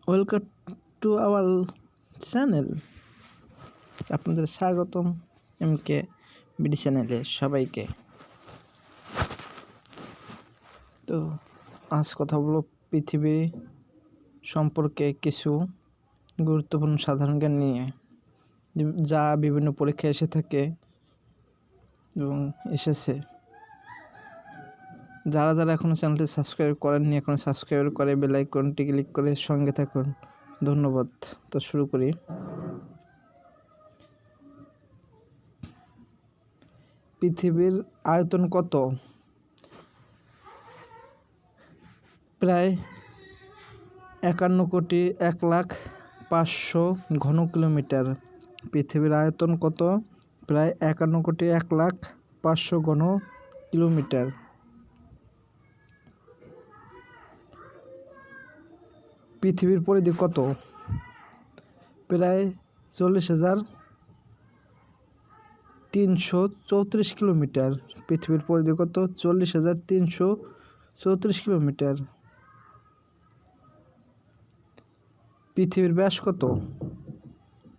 Welcome to our channel. আপনাদের স্বাগতম এমকে BD চ্যানেলে সবাইকে। তো আজ কথা বলব পৃথিবী সম্পর্কে কিছু গুরুত্বপূর্ণ সাধারণ জ্ঞান নিয়ে, যা বিভিন্ন পরীক্ষায় এসে থাকে এবং এসেছে। যারা যারা এখনও চ্যানেলটি সাবস্ক্রাইব করেননি, এখন সাবস্ক্রাইব করে বেল আইকনটি ক্লিক করে সঙ্গে থাকুন। ধন্যবাদ। তো শুরু করি। পৃথিবীর আয়তন কত? প্রায় 51,01,05,০০,০০০ ঘন কিলোমিটার। পৃথিবীর আয়তন কত? প্রায় 51,01,05,০০,০০০ ঘন কিলোমিটার। পৃথিবীর পরিধি কত? প্রায় 40,334 কিলোমিটার। পৃথিবীর পরিধি কত? 40,334 কিলোমিটার। পৃথিবীর ব্যাস কত?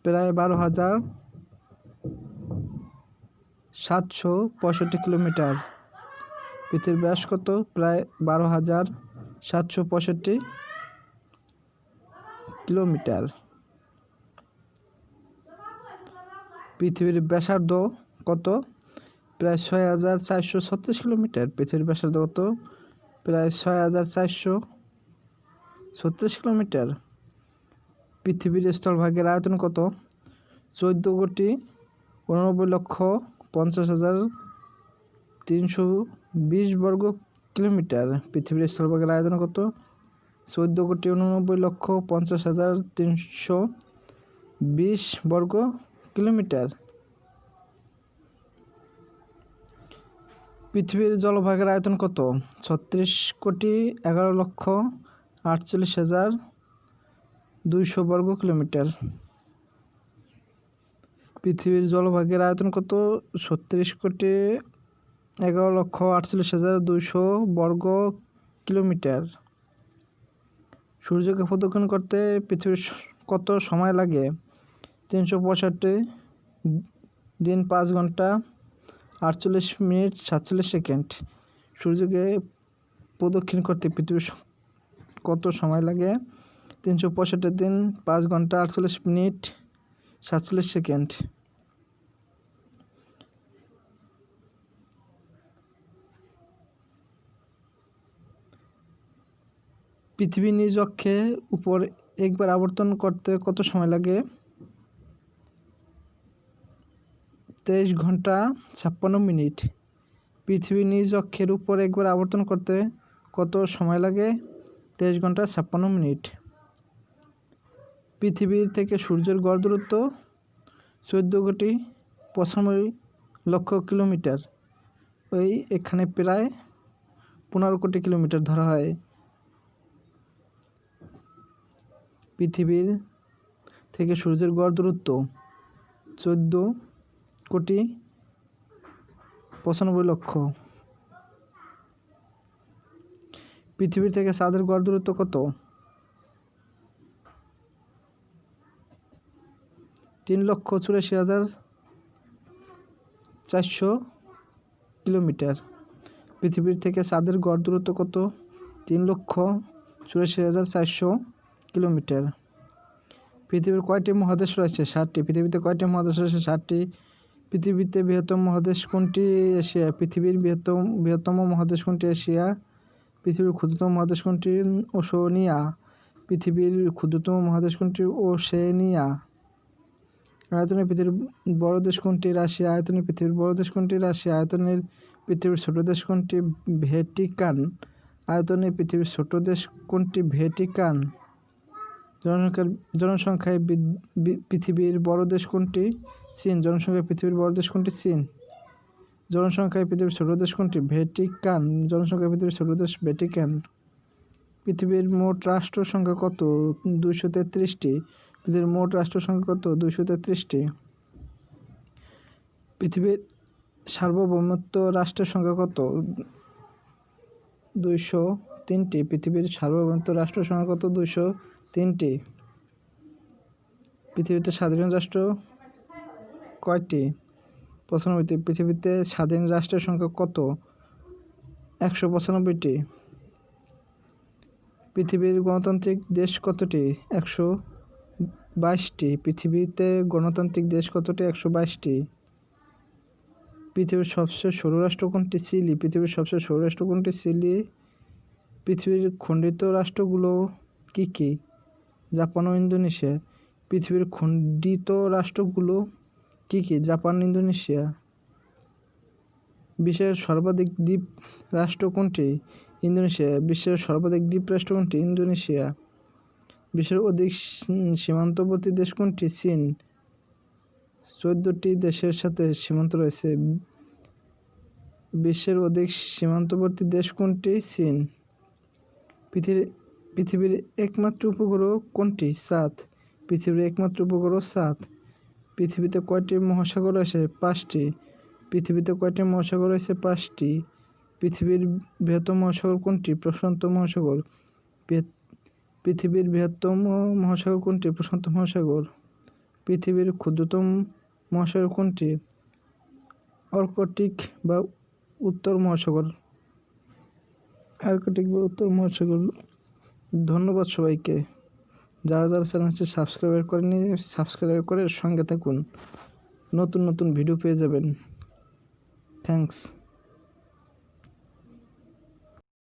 প্রায় 12,765 কিলোমিটার। পৃথিবীর ব্যাস কত? প্রায় 12,765 কিলোমিটার। পৃথিবীর ব্যাসার্ধ কত? প্রায় 6,436 কিলোমিটার। পৃথিবীর ব্যাসার্ধ কত? প্রায় 6,436 কিলোমিটার। পৃথিবীর স্থলভাগের আয়তন কত? 14,89,50,320 বর্গ কিলোমিটার। পৃথিবীর স্থলভাগের আয়তন কত? 14,89,50,320 বর্গ কিলোমিটার। পৃথিবীর জলভাগের আয়তন কত? 36,11,48,200 বর্গ কিলোমিটার। পৃথিবীর জলভাগের আয়তন কত? 36,11,48,200 বর্গ কিলোমিটার। সূর্যকে প্রদক্ষিণ করতে পৃথিবীর কত সময় লাগে? 365 দিন 5 ঘন্টা 48 মিনিট 47 সেকেন্ড। সূর্যকে প্রদক্ষিণ করতে পৃথিবীর কত সময় লাগে? 365 দিন 5 ঘন্টা 48 মিনিট 47 সেকেন্ড। পৃথিবী নিজ অক্ষের উপর একবার আবর্তন করতে কত সময় লাগে? 23 ঘন্টা 56 মিনিট। পৃথিবী নিজ অক্ষের উপর একবার আবর্তন করতে কত সময় লাগে? 23 ঘন্টা 56 মিনিট। পৃথিবীর থেকে সূর্যের গড় দূরত্ব 14,95,00,000 কিলোমিটার। এখানে প্রায় 15 কোটি কিলোমিটার ধরা হয়। পৃথিবীর থেকে সূর্যের গড় দূরত্ব 14,95,00,000। পৃথিবীর থেকে চাঁদের গড় দূরত্ব কত? 3,84,400 কিলোমিটার। পৃথিবীর থেকে চাঁদের গড় দূরত্ব কত? 3,84,400 কিলোমিটার। পৃথিবীর কয়টি মহাদেশ রয়েছে? 7টি। পৃথিবীতে কয়টি মহাদেশ রয়েছে? 7টি। পৃথিবীতে বৃহত্তম মহাদেশ কোনটি? এশিয়া। পৃথিবীর বৃহত্তম মহাদেশ কোনটি? এশিয়া। পৃথিবীর ক্ষুদ্রতম মহাদেশ কোনটি? ওশেনিয়া। পৃথিবীর ক্ষুদ্রতম মহাদেশ কোনটি? ওশেনিয়া। আয়তনে পৃথিবীর বড় দেশ কোনটি? রাশিয়া। আয়তনে পৃথিবীর বড় দেশ কোনটি? রাশিয়া। আয়তনের পৃথিবীর ছোট দেশ কোনটি? ভ্যাটিকান। আয়তনে পৃথিবীর ছোট দেশ কোনটি? ভ্যাটিকান। জনসংখ্যায় পৃথিবীর বড় দেশ কোনটি? চীন। জনসংখ্যায় পৃথিবীর বড় দেশ কোনটি? চীন। জনসংখ্যায় পৃথিবীর ছোট দেশ কোনটি? ভ্যাটিকান। জনসংখ্যায় পৃথিবীর ছোট দেশ ভ্যাটিকান। পৃথিবীর মোট রাষ্ট্র সংখ্যা কত? 233টি। পৃথিবীর মোট রাষ্ট্র সংখ্যা কত? 233টি। পৃথিবীর সার্বভৌমত্ব রাষ্ট্রের সংখ্যা কত? 203টি। পৃথিবীর সার্বভৌমত্ব রাষ্ট্র সংখ্যা কত? 203 3টি। পৃথিবীতে স্বাধীন রাষ্ট্র কয়টি? প্রশ্ন, পৃথিবীতে স্বাধীন রাষ্ট্রের সংখ্যা কত? 195টি। পৃথিবীর গণতান্ত্রিক দেশ কতটি? 122টি। পৃথিবীতে গণতান্ত্রিক দেশ কতটি? 122টি। পৃথিবীর সবচেয়ে সরু রাষ্ট্র কোনটি? চিলি। পৃথিবীর সবচেয়ে সরু রাষ্ট্র কোনটি? চিলি। পৃথিবীর খণ্ডিত রাষ্ট্রগুলো কি কি? জাপান ও ইন্দোনেশিয়া। পৃথিবীর খণ্ডিত রাষ্ট্রগুলো কি কি? Japan, Indonesia. বিশ্বের সর্বাধিক দ্বীপ রাষ্ট্র কোনটি? ইন্দোনেশিয়া। বিশ্বের সর্বাধিক দ্বীপ রাষ্ট্র কোনটি? ইন্দোনেশিয়া। বিশ্বের অধিক সীমান্তবর্তী দেশ কোনটি? চীন। 14টি দেশের সাথে সীমান্ত রয়েছে। বিশ্বের অধিক সীমান্তবর্তী দেশ কোনটি? চীন। পৃথিবীর একমাত্র উপগ্রহ কোনটি? চাঁদ। পৃথিবীর একমাত্র উপগ্রহ চাঁদ। পৃথিবীতে কয়টি মহাসাগর রয়েছে? 5টি। পৃথিবীতে কয়টি মহাসাগর রয়েছে? 5টি। পৃথিবীর বৃহত্তম মহাসাগর কোনটি? প্রশান্ত মহাসাগর। পৃথিবীর বৃহত্তম মহাসাগর কোনটি? প্রশান্ত মহাসাগর। পৃথিবীর ক্ষুদ্রতম মহাসাগর কোনটি? আর্কটিক বা উত্তর মহাসাগর। আর্কটিক বা উত্তর মহাসাগর। ধন্যবাদ সবাইকে। যারা চ্যানেলটি সাবস্ক্রাইব করেনি, সাবস্ক্রাইব করে সঙ্গে থাকুন। নতুন নতুন ভিডিও পেয়ে যাবেন। থ্যাঙ্কস।